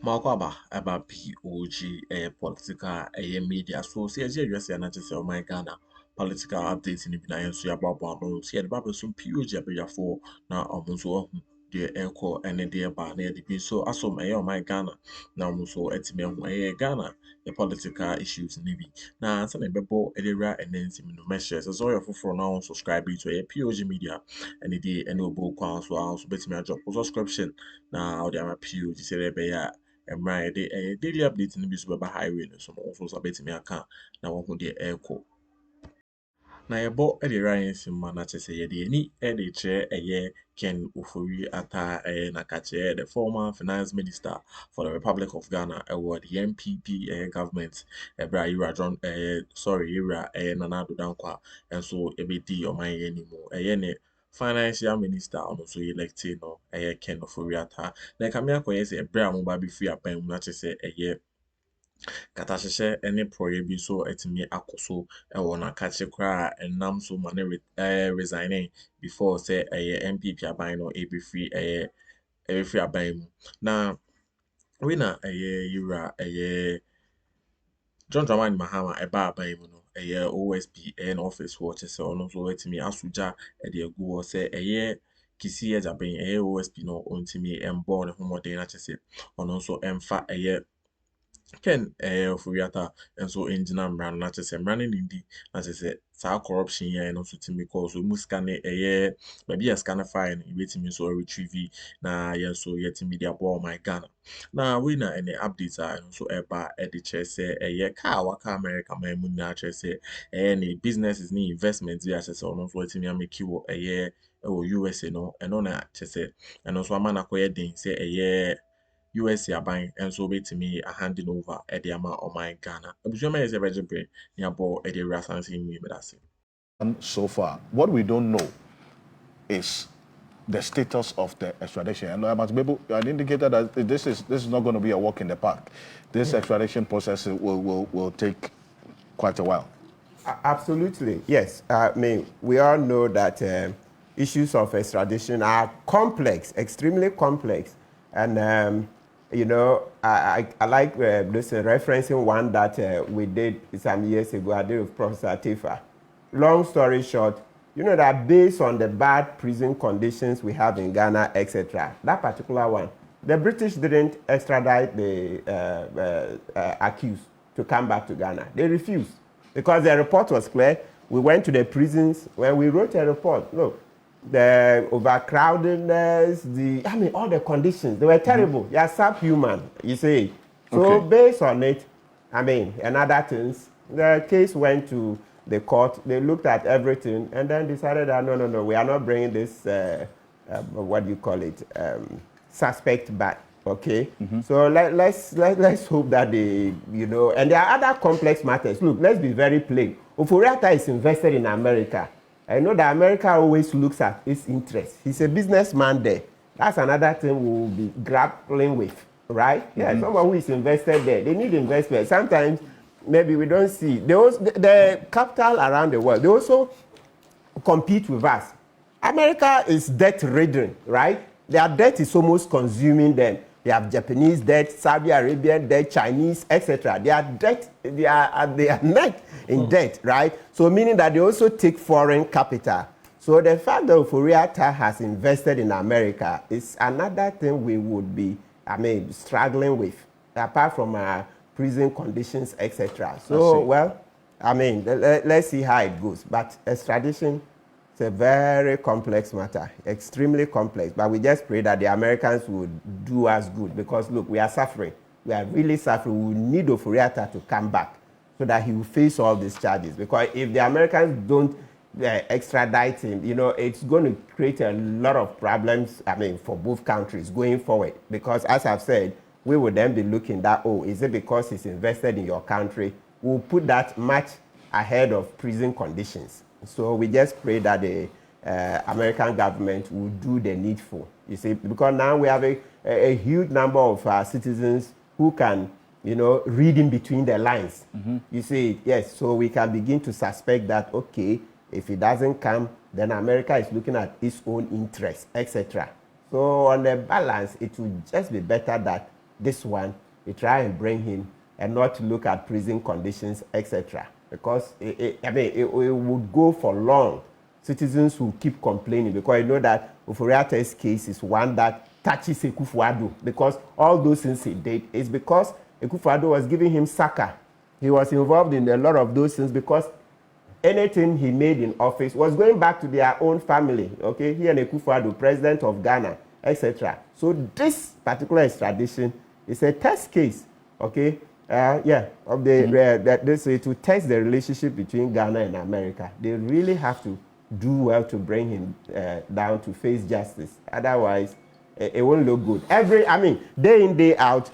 Makwaba about POG political media. So see as you say na just my Ghana political updates in the na so about no see the Bible some POG abeyafo na omunso the echo and the ba na the so asom my Ghana na omunso etime ho Ghana the political issues ni bi na say na bebo edera enensi no measures so your for now subscribe to POG Media and the obo kwan so also betime drop subscription na audio my POG say be ya mmerɛ daily update no bi so bɛba highway no so no nso so bɛtumi aka na wɔn ho deɛ ɛrekɔ na yɛbɔ de ra yɛn nsɛm ma na kyerɛ sɛ yɛde ani de kyerɛ Ken Ofori Atta Nakache, the former finance minister for the Republic of Ghana, the NPP government, Ira John, Ira Nana Addo Dankwa, and so EBD or my anymore. Financial minister also elected no Ken Ofori Atta. Na kamia ko yɛ sɛ ɛbrɛ a mo ba bi free aban mu na kyerɛ sɛ katahyehyɛ ne porɔeɛ bi so atumi akɔ so wɔ n'akakye koraa a ɛnam so ma ne resigning before sɛ MPP aban no ɛbɛfiri aban mu na wei na yɛwura John Dramani Mahama ɛba aban mu no OSP na office hɔ kyerɛ sɛ ɔno nso atumi aso gya de agu hɔ sɛ Kisi agyaban OSP no ɔntumi mbɔ ne ho mmɔden na kyerɛ sɛ ɔno nso ɛmfa Ken Ofori Atta nso engyina mmara no na kyerɛ sɛ mmara no ndi na kyerɛ sɛ saa corruption yɛn no nso tumi kɔɔ so mu sika no baabi a sika no fae no yɛbɛtumi nso retrieve na yɛn nso yɛtumi de aboa ɔman Ghana na wei na ɛne update a ɛno nso ɛba de kyerɛ sɛ car a waka America man mu nyinaa kyerɛ sɛ ne businesses ne investments bi a kyerɛ sɛ ɔno nso atumi ameki wɔ wɔ USA no ɛno na kyerɛ sɛ ɛno nso ama no akɔyɛ den sɛ USA aban nso betumi handing over the ama ɔman Ghana. Abusua yɛ sɛ bɛgye brɛ ne abɔ de awura sanse mu yi bɛdase. So far, what we don't know is the status of the extradition. And I must be able to indicate that this is not going to be a walk in the park. This extradition process will take quite a while. Absolutely, yes. I mean, we all know that issues of extradition are complex, extremely complex, and you know, I like referencing one that we did some years ago. I did with Professor Tifa. Long story short, you know that based on the bad prison conditions we have in Ghana, etc., that particular one, the British didn't extradite the accused to come back to Ghana. They refused because the report was clear. We went to the prisons when we wrote a report. Look, the overcrowdedness, all the conditions, they were terrible. They are subhuman, you see. So okay. Based on it, and other things, the case went to the court. They looked at everything and then decided that no, we are not bringing this, what do you call it, suspect back. Okay, so let's hope that they, you know, and there are other complex matters. Look, let's be very plain. Ofori Atta is invested in America. I know that America always looks at its interests. He's a businessman there. That's another thing we will be grappling with, right? Yeah, someone who is invested there. They need investment. Sometimes maybe we don't see. The capital around the world, they also compete with us. America is debt-ridden, right? Their debt is almost consuming them. They have Japanese debt, Saudi Arabian debt, Chinese, etc. They are net in debt, right? So meaning that they also take foreign capital. So the fact that Ofori Atta has invested in America is another thing we would be, struggling with, apart from prison conditions, etc. So, well, let's see how it goes. But extradition, it's a very complex matter, extremely complex. But we just pray that the Americans would do us good because, look, we are suffering. We are really suffering. We need Ofori Atta to come back so that he will face all these charges. Because if the Americans don't extradite him, you know, it's going to create a lot of problems, for both countries going forward. Because, as I've said, we would then be looking at, is it because he's invested in your country? We'll put that much ahead of prison conditions. So we just pray that the American government will do the needful. You see, because now we have a huge number of citizens who can, you know, read in between the lines. You see, yes, so we can begin to suspect that, okay, if it doesn't come, then America is looking at its own interests, etc. So on the balance, it would just be better that this one, we try and bring him and not look at prison conditions, etc. Because it would go for long. Citizens will keep complaining because you know that Oforiatta's case is one that touches Akuffo, because all those things he did is because Akuffo was giving him succor. He was involved in a lot of those things because anything he made in office was going back to their own family. Okay, he and Akuffo, president of Ghana, etc. So this particular extradition is a test case. Okay, of the this to test the relationship between Ghana and America. They really have to do well to bring him down to face justice. Otherwise, it won't look good. Day in, day out,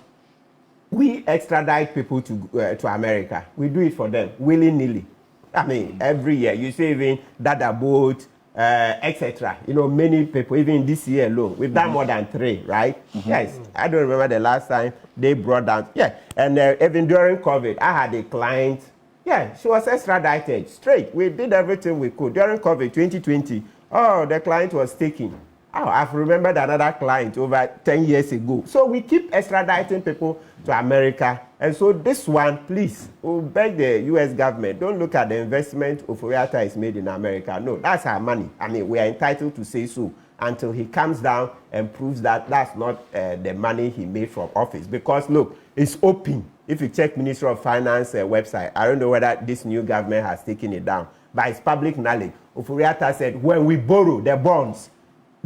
we extradite people to America. We do it for them willy-nilly. Every year. You see even Dada boat, etc. Many people, even this year alone, we've done more than 3, right? Yes. I don't remember the last time they brought down. Yeah. And even during COVID, I had a client. Yeah, she was extradited straight. We did everything we could. During COVID 2020, the client was taken. I've remembered another client over 10 years ago. So we keep extraditing people to America. And so this one, please, we beg the U.S. government, don't look at the investment Oforiatta is made in America. No, that's our money. We are entitled to say so until he comes down and proves that that's not the money he made from office. Because, look, it's open. If you check Ministry of Finance website, I don't know whether this new government has taken it down, but it's public knowledge. Oforiatta said, when we borrow the bonds,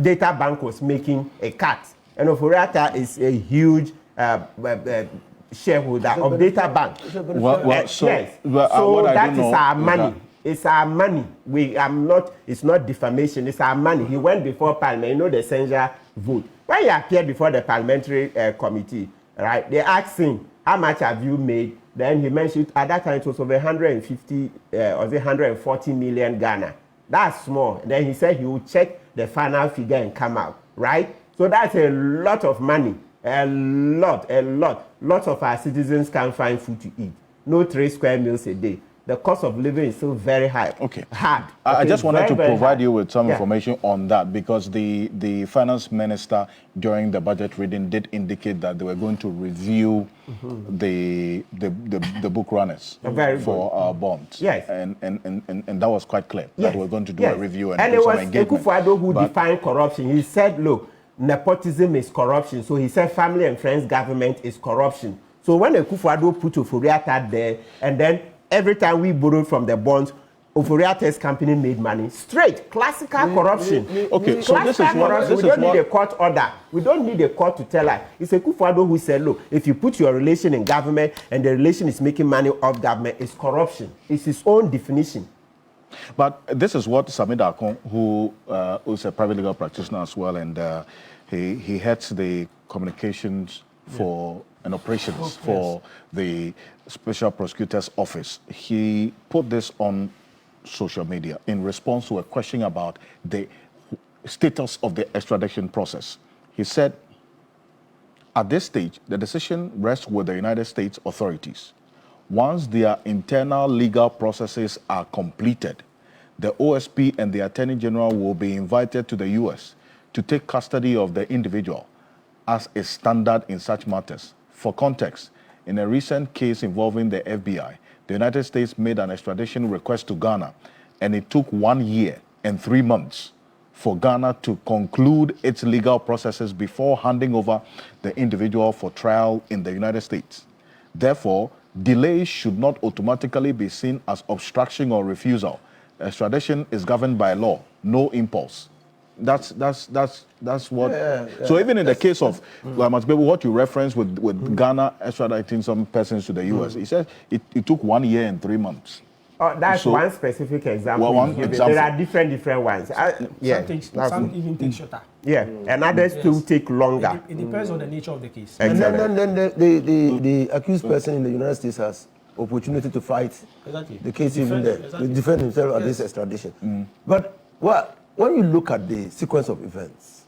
Data Bank was making a cut. And Oforiatta is a huge shareholder of Data Bank. So that is our money. It's our money. It's not defamation, it's our money. He went before Parliament, the censure vote. When he appeared before the parliamentary committee, right, they asked him, how much have you made? Then he mentioned, at that time it was over 150 or 140 million Ghana. That's small. Then he said he will check the final figure and come out, right? So that's a lot of money. A lot. Lots of our citizens can't find food to eat. No 3 square meals a day. The cost of living is still very high. Hard. I just wanted to provide you with some information on that, because the finance minister during the budget reading did indicate that they were going to review the book runners for our bonds. Yes. And that was quite clear that we're going to do a review and do it some was engagement. Akuffo who defined corruption. He said, look, nepotism is corruption. So he said family and friends government is corruption. So when Akuffo put Oforiatta there, and then every time we borrowed from the bonds, Oforiatta's company made money. Straight, classical corruption. Okay, so this is what... We don't need a court order. We don't need a court to tell us. It's Akuffo who said, look, if you put your relation in government and the relation is making money off government, it's corruption. It's his own definition. But this is what Samir Dakon, who is a private legal practitioner as well, and he heads the communications for and operations for the Special Prosecutor's Office. He put this on social media in response to a question about the status of the extradition process. He said, at this stage, the decision rests with the United States authorities. Once their internal legal processes are completed, the OSP and the Attorney General will be invited to the U.S. to take custody of the individual, as is standard in such matters. For context, in a recent case involving the FBI, the United States made an extradition request to Ghana, and it took 1 year and 3 months for Ghana to conclude its legal processes before handing over the individual for trial in the United States. Therefore, delays should not automatically be seen as obstruction or refusal. Extradition is governed by law, no impulse. That's what. So even in the case of what you referenced with Ghana extraditing some persons to the U.S., he said it took 1 year and 3 months. That's so, one specific example. There are different ones. Some even take shorter. And others still take longer. It depends on the nature of the case. Exactly. And then the accused person in the United States has opportunity to fight the case even there, to defend himself at this extradition. But when you look at the sequence of events,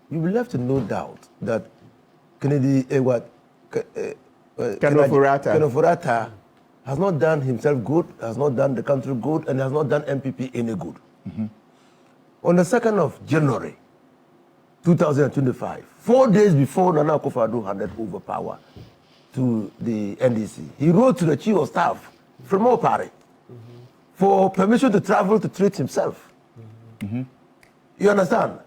you will have to no doubt that Kennedy Oforiatta has not done himself good, has not done the country good, and has not done MPP any good. On the 2nd of January, 2025, 4 days before Nana Akufo-Addo handed over power to the NDC, he wrote to the chief of staff from Opare for permission to travel to treat himself. You understand?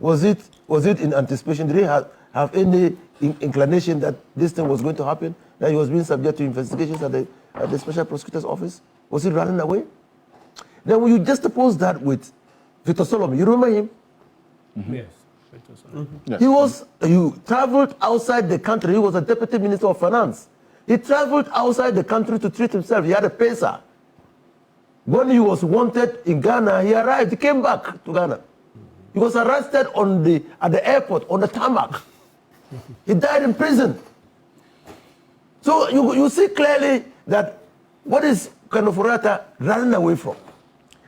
Was it in anticipation? Did he have any inclination that this thing was going to happen? That he was being subject to investigations at the Special Prosecutor's Office? Was he running away? Then when you just oppose that with Victor Solomon, you remember him? Yes. Yes. He traveled outside the country. He was a deputy minister of finance. He traveled outside the country to treat himself. He had a PESA. When he was wanted in Ghana, he arrived. He came back to Ghana. He was arrested at the airport on the tarmac. He died in prison. So you see clearly that what is Kano-Foriata running away from?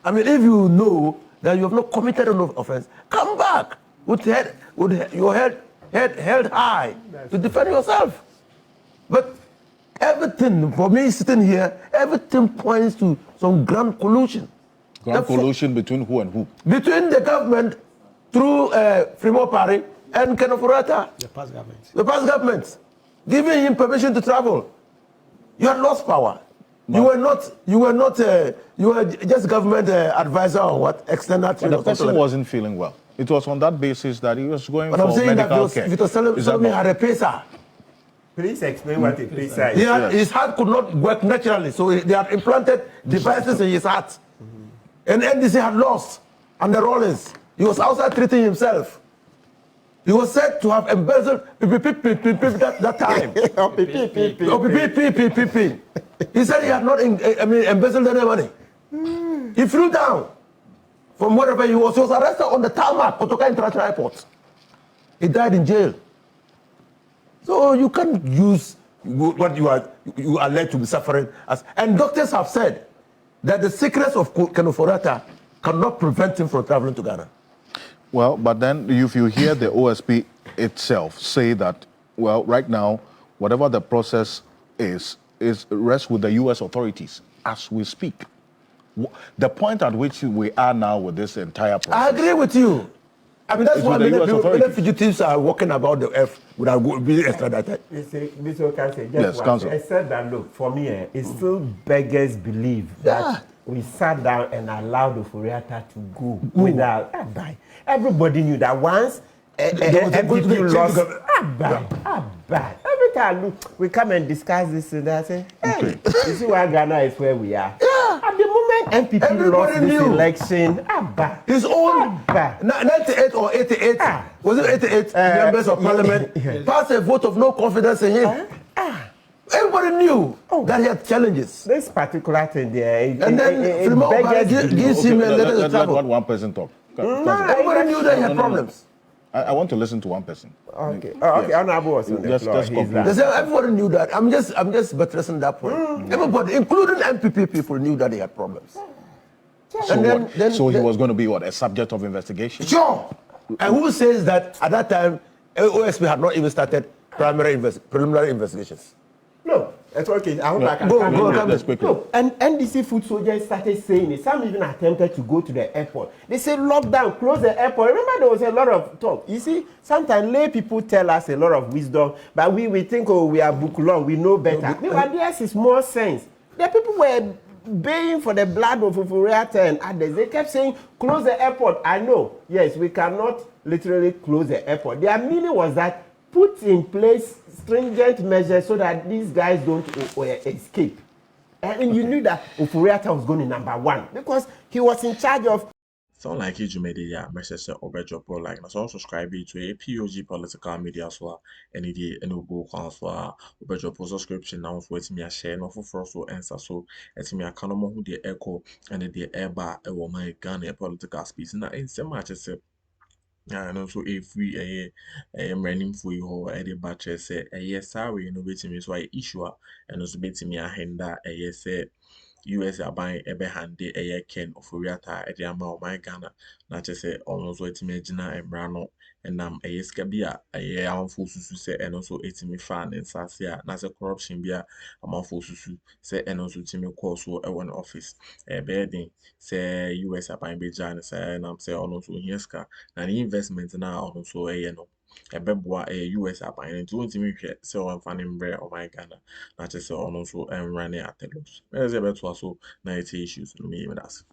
I mean, if you know that you have not committed an offense, come back with your head held high to defend yourself. But everything, for me sitting here, everything points to some grand collusion. Grand collusion between who and who? Between the government through Frimo Pari and Kano-Foriata. The past government. The past government. Giving him permission to travel. You had lost power. You were just government advisor or what? External. But the person wasn't feeling well. It was on that basis that he was going for medical care. Victor Solomon had a PESA. Please explain what a PESA is. His heart could not work naturally, so they had implanted devices in his heart. And NDC had lost under Rollins. He was outside treating himself. He was said to have embezzled that time. He said he had not embezzled any money. He flew down from wherever he was. He was arrested on the tarmac, Kotoka International Airport. He died in jail. So you can't use what you are led to be suffering as. And doctors have said that the sickness of Kano-Foriata cannot prevent him from traveling to Ghana. Well, but then if you hear the OSP itself say that, well, right now, whatever the process is rests with the U.S. authorities as we speak. The point at which we are now with this entire process. I agree with you. I mean, that's why many fugitives are walking about the earth without being extradited. You see, Mr. Counsel, just one. I said that, look, for me, it still beggars believe that we sat down and allowed the Foriata to go without everybody knew that once MPP lost. Every time look, we come and discuss this and that, say, hey, you see why Ghana is where we are. At the moment MPP lost this election, his own 98 or 88, was it 88 members of parliament passed a vote of no confidence in him. Everybody knew that he had challenges. This particular thing there, and then gives him a letter to travel. Let one person talk. Everybody knew that he had problems. I want to listen to one person. Okay. Okay. Honorable was on the floor. They say everybody knew that. I'm just buttressing that point. Everybody, including MPP people, knew that he had problems. So he was going to be what, a subject of investigation? Sure. And who says that at that time OSP had not even started preliminary investigations? No, it's okay. I hope I can come this quickly. No, and NDC foot soldiers started saying it. Some even attempted to go to the airport. They said lockdown, close the airport. Remember, there was a lot of talk. You see, sometimes lay people tell us a lot of wisdom, but we think, oh, we are book long, we know better. But theirs is more sense. The people were baying for the blood of Foriata and others. They kept saying, close the airport. I know, yes, we cannot literally close the airport. Their meaning was that put in place stringent measures so that these guys don't escape. And you knew that Foriata was going to number one because he was in charge of. Sound like you made a message over drop or like so subscribe to a POG political media so any day and go so over drop subscription now for me a share no for so answer so it's me a canon who the echo and the air bar my Ghana political space na in some matches. And also if we running for you or any batch say yes sorry no bet me so I issue and also bet me a henda yes US aban ebe hande Ken Oforiata Ediama o my Ghana na chese ono so etimi agina embra no enam sika bi a amfo susu se eno so etimi fa ne nsase a na se corruption bi a amfo susu se eno so timi call so e won office be den se US aban be jan se enam se ono so hiaska na the investment na ono so no ebeboa US aban nti wontimi hwe se o mfa ne mbre o my Ghana na chese ono so enrane atelos eze beto so na it issues no me even as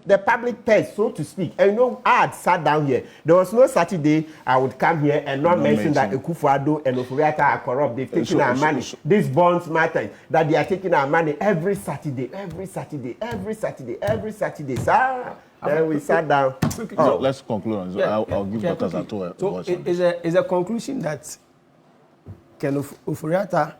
the public purse, so to speak. And you know, I had sat down here. There was no Saturday I would come here and not mention that Akuffo Addo and Oforiata are corrupt. They've taken our money. These bonds matter. That they are taking our money every Saturday. Sir, then we sat down. So let's conclude on this. I'll give Dr. Zato a voice. Is a conclusion that Ken Oforiata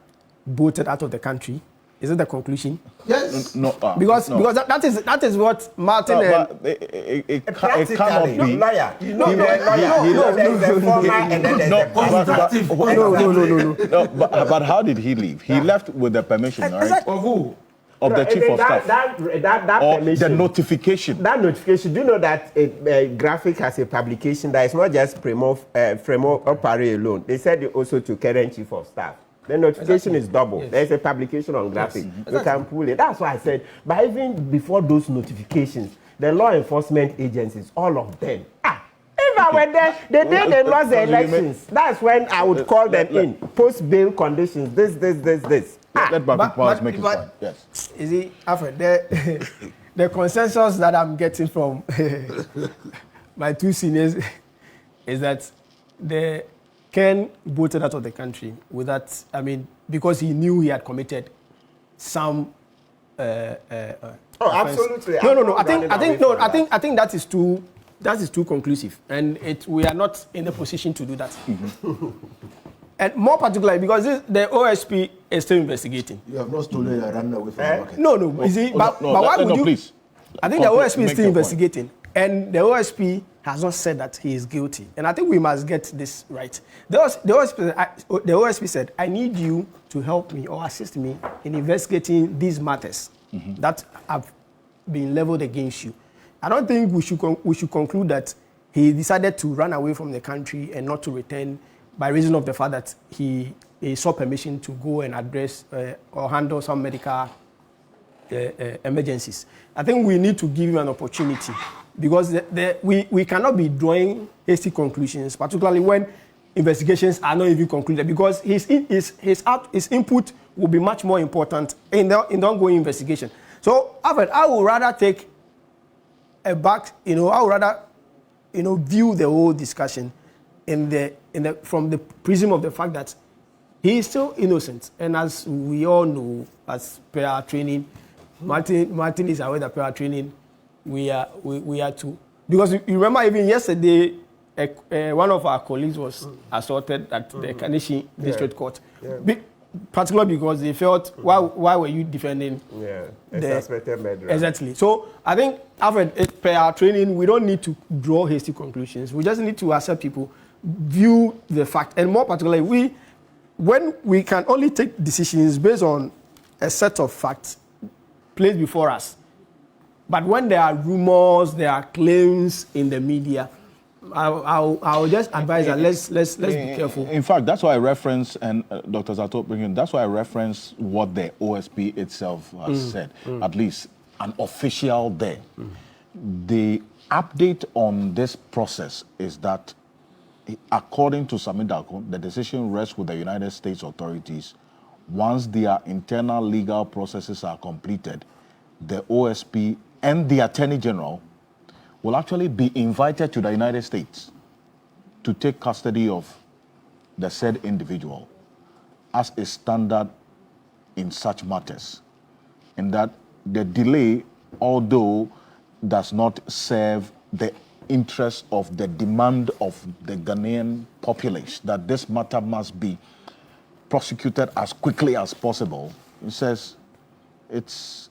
voted out of the country. Is it the conclusion? Yes. No, because no. that is what Martin it cannot be. Lawyer. You know there's a former and then there's a positive. No, but how did he leave? He left with the permission, right? Of who? Of the chief of staff. That or permission. the notification. That notification. Do you know that a graphic has a publication that is not just Fremo Opare alone? They said it also to current chief of staff. The notification is double. Yes. There's a publication on graphic. Yes. You can pull it. That's why I said, but even before those notifications, the law enforcement agencies, all of them. If I were there, the day they lost the elections, that's when I would call them in. Post-bail conditions, this. Let Powers make his point. Yes. Is it, Alfred, the consensus that I'm getting from my two seniors is that Ken voted out of the country with that, because he knew he had committed some. Absolutely. No. I think that is too conclusive, and we are not in the position to do that. Mm-hmm. And more particularly because the OSP is still investigating. You have not stolen a run away from the market. No. But why would you? Please. I think the OSP is still investigating, and the OSP has not said that he is guilty. And I think we must get this right. The OSP said, I need you to help me or assist me in investigating these matters that have been leveled against you. I don't think we should conclude that he decided to run away from the country and not to return by reason of the fact that he sought permission to go and address or handle some medical emergencies. I think we need to give him an opportunity because we cannot be drawing hasty conclusions, particularly when investigations are not even concluded, because his input will be much more important in the ongoing investigation. So, Alfred, I would rather take I would rather view the whole discussion from the prism of the fact that he is still innocent, and as we all know, as per our training, Martin is aware that per our training, we are too. Because you remember even yesterday, one of our colleagues was assaulted at the Kanishi District Court, particularly because they felt, why were you defending a suspected murderer? Exactly. So I think, Alfred, per our training, we don't need to draw hasty conclusions. We just need to accept people, view the fact, and more particularly, when we can only take decisions based on a set of facts placed before us. But when there are rumors, there are claims in the media, I'll just advise that let's be careful. In fact, that's why I reference, and Dr. Zato, that's why I reference what the OSP itself has said, at least an official there. The update on this process is that, according to Samidako, the decision rests with the United States authorities. Once their internal legal processes are completed, the OSP and the Attorney General will actually be invited to the United States to take custody of the said individual, as is standard in such matters. And that the delay, although does not serve the interest of the demand of the Ghanaian populace, that this matter must be prosecuted as quickly as possible, it says it's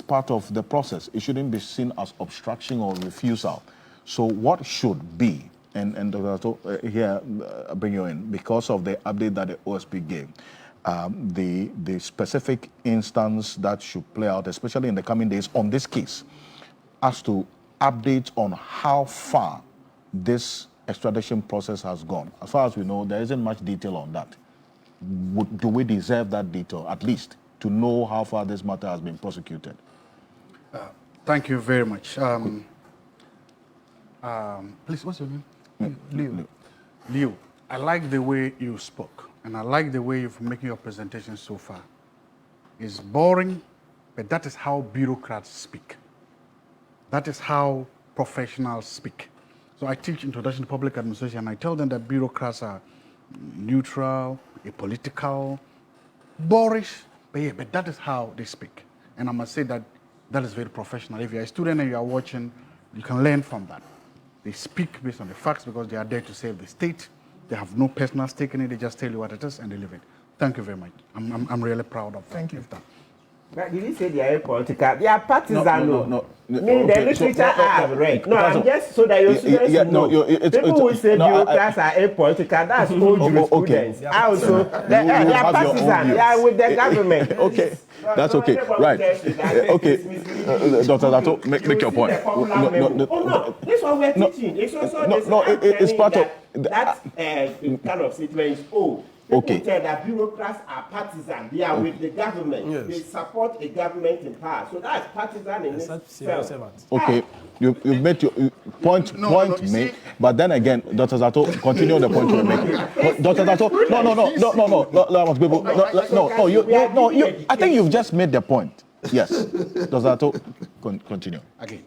part of the process. It shouldn't be seen as obstruction or refusal. So what should be, and here, bring you in, because of the update that the OSP gave, the specific instance that should play out, especially in the coming days on this case, as to updates on how far this extradition process has gone. As far as we know, there isn't much detail on that. Do we deserve that detail, at least, to know how far this matter has been prosecuted? Thank you very much. Please, what's your name? Leo. Leo, I like the way you spoke, and I like the way you've making your presentation so far. It's boring, but that is how bureaucrats speak. That is how professionals speak. So I teach Introduction to Public Administration, and I tell them that bureaucrats are neutral, apolitical, boorish, but that is how they speak. And I must say that that is very professional. If you're a student and you are watching, you can learn from that. They speak based on the facts because they are there to save the state. They have no personal stake in it. They just tell you what it is and they live it. Thank you very much. I'm really proud of that. Thank you. But did you say they are political? They are partisan. No. The literature I have read. No, I'm just so that your students know. People who say bureaucrats are apolitical, that's old jurisprudence. Also, they are partisan. They are with the government. Okay, that's okay. Right. Okay, Dr. Addo, make your point. No, this one we're teaching. It's also it's part of that kind of statement is old. People tell that bureaucrats are partisan. They are with the government. Yes. They support a government in power. So that's partisan in itself. Okay, you've made your point made, but then again, Dr. Zato, continue the point you're making. Dr. Zato, no, I think you've just made the point. Yes, Dr. Zato, continue. Again.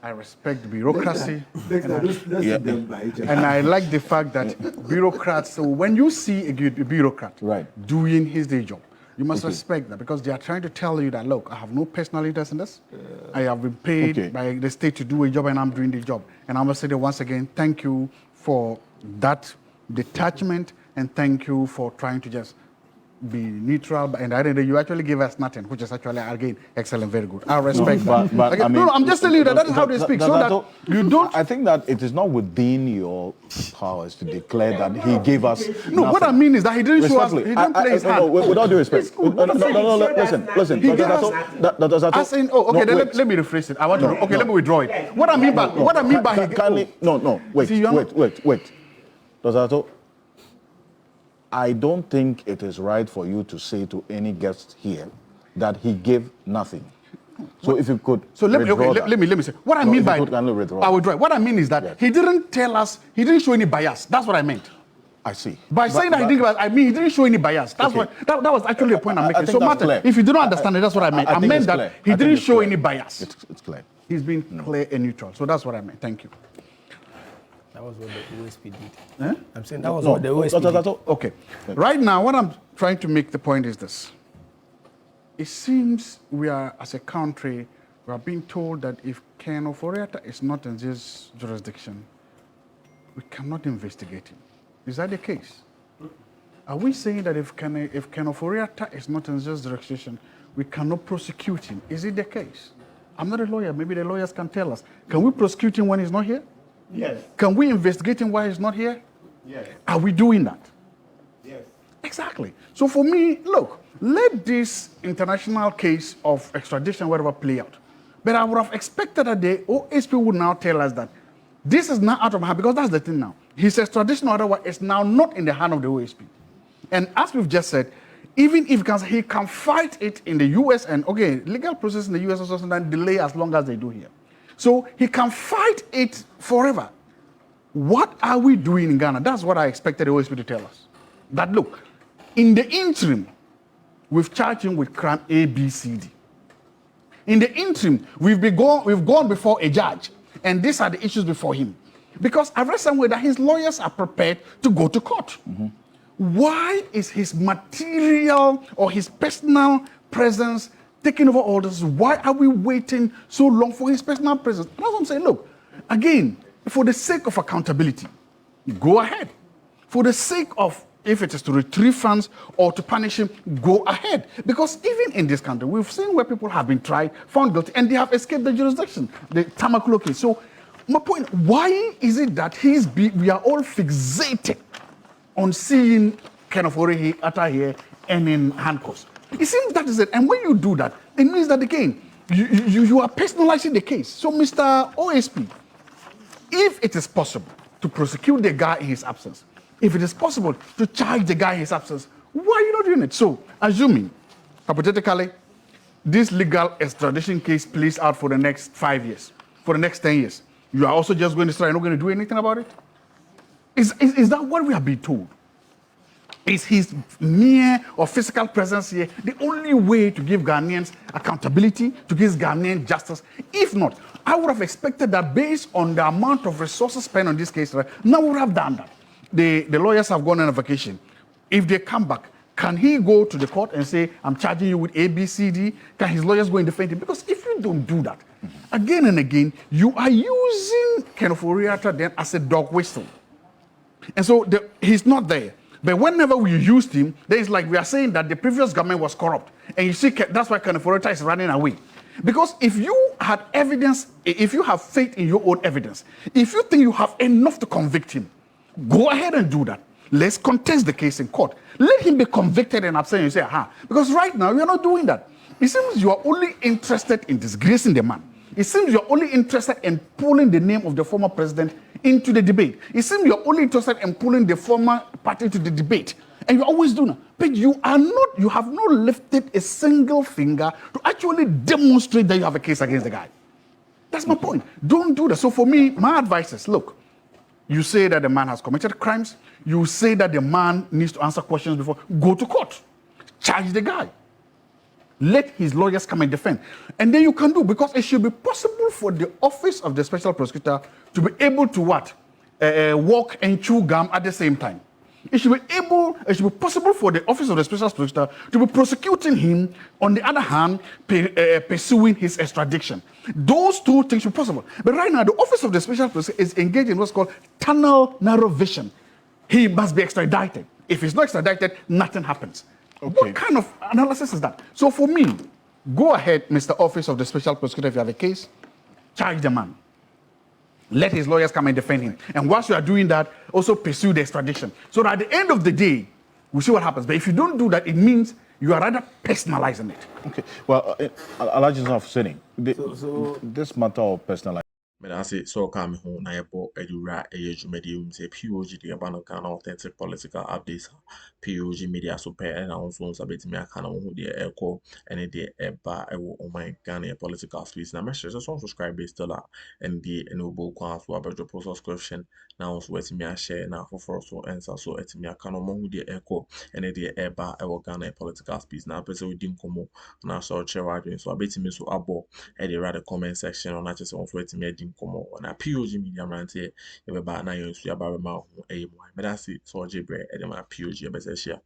I respect bureaucracy, and I like the fact that bureaucrats, so when you see a good bureaucrat doing his day job, you must respect that because they are trying to tell you that, look, I have no personal interest in this. I have been paid by the state to do a job and I'm doing the job. And I must say that once again, thank you for that detachment and thank you for trying to just be neutral, and I didn't. You actually gave us nothing, which is actually again excellent, very good. I respect that. But again, I mean, I'm just telling you that is how they speak, so that you don't. I think that it is not within your powers to declare that he gave us. No, nothing. what I mean is that he didn't show us. He didn't play his hand. No, with all due respect. No, listen. He gave us. Saying, oh, okay. Then let me rephrase it. I want to. Okay, let me withdraw it. What I mean by no. Wait. Dr. I don't think it is right for you to say to any guest here that he gave nothing. So if you could let me say what I mean by I withdraw. What I mean is that he didn't tell us, he didn't show any bias. That's what I meant. I see. By saying that he didn't, I mean he didn't show any bias. That's what that was actually the point I'm making. So Martin, if you do not understand it, that's what I meant. I meant that he didn't show any bias. It's clear. He's been clear and neutral. So that's what I meant. Thank you. That was what the OSP did. Eh? I'm saying that was what the OSP did. Okay. Right now, what I'm trying to make the point is this. It seems we are, as a country, we are being told that if Colonel Foriata is not in this jurisdiction, we cannot investigate him. Is that the case? Are we saying that if Colonel Foriata is not in this jurisdiction, we cannot prosecute him? Is it the case? I'm not a lawyer. Maybe the lawyers can tell us. Can we prosecute him when he's not here? Yes. Can we investigate him while he's not here? Yes. Are we doing that? Yes. Exactly. So for me, look, let this international case of extradition, whatever, play out. But I would have expected that the OSP would now tell us that this is not out of hand, because that's the thing now. His extradition order is now not in the hand of the OSP. And as we've just said, even if he can fight it in the US, and okay, legal process in the US also sometimes delay as long as they do here. So he can fight it forever. What are we doing in Ghana? That's what I expected the OSP to tell us. That look, in the interim, we've charged him with crime A, B, C, D. In the interim, we've gone before a judge, and these are the issues before him. Because I read somewhere that his lawyers are prepared to go to court. Mm-hmm. Why is his material or his personal presence taking over all this? Why are we waiting so long for his personal presence? And that's what I'm saying. Look, again, for the sake of accountability, go ahead. For the sake of, if it is to retrieve funds or to punish him, go ahead. Because even in this country, we've seen where people have been tried, found guilty, and they have escaped the jurisdiction, the Tamakulo case. So my point, why is it that we are all fixated on seeing kind of already utter here and in handcuffs. It seems that is it. And when you do that, it means that again, you are personalizing the case. So, Mr. OSP, if it is possible to prosecute the guy in his absence, if it is possible to charge the guy in his absence, why are you not doing it? So, assuming, hypothetically, this legal extradition case plays out for the next 5 years, for the next 10 years, you are also just going to say you're not going to do anything about it? Is that what we have been told? Is his mere or physical presence here the only way to give Ghanaians accountability, to give Ghanaians justice? If not, I would have expected that based on the amount of resources spent on this case, now we would have done that. The lawyers have gone on a vacation. If they come back, can he go to the court and say, I'm charging you with A, B, C, D? Can his lawyers go and defend him? Because if you don't do that, again and again, you are using Kenneth Oriata then as a dog whistle. And so he's not there. But whenever we used him, then it's like we are saying that the previous government was corrupt. And you see, that's why Kenneth Oriata is running away. Because if you had evidence, if you have faith in your own evidence, if you think you have enough to convict him, go ahead and do that. Let's contest the case in court. Let him be convicted and absent. You say, aha. Because right now, you're not doing that. It seems you are only interested in disgracing the man. It seems you're only interested in pulling the name of the former president into the debate. It seems you're only interested in pulling the former party into the debate. And you're always doing that. But you have not lifted a single finger to actually demonstrate that you have a case against the guy. That's my point. Don't do that. So for me, my advice is, look, you say that the man has committed crimes. You say that the man needs to answer questions before. Go to court. Charge the guy. Let his lawyers come and defend. And then you can do, because it should be possible for the office of the special prosecutor to be able to what? Walk and chew gum at the same time. It should be possible for the office of the special prosecutor to be prosecuting him, on the other hand, pursuing his extradition. Those two things should be possible. But right now, the office of the special prosecutor is engaged in what's called tunnel narrow vision. He must be extradited. If he's not extradited, nothing happens. Okay. What kind of analysis is that? So for me, go ahead, Mr. Office of the Special Prosecutor, if you have a case, charge the man. Let his lawyers come and defend him. And whilst you are doing that, also pursue the extradition. So that at the end of the day, we'll see what happens. But if you don't do that, it means you are rather personalizing it. Okay. Well, Alhaji of saying this matter of personalizing. But I say so come home na yebo edura ejumedi say POG the abano kind of authentic political updates POG Media so pay and also sabetimi aka na hu de eko ene de eba ewo o my Ghana political space na message so subscribe still and the enable kwan so about your subscription na also wetimi share na for so answer so etimi aka no hu de eko ene de eba ewo Ghana political space na person we dim komo na so share so abetimi so abo e dey write the comment section on just on so etimi komo na POG Media mante e be ba na yen su ya ba ma hu e mo me da se so jebre e de ma POG e be se share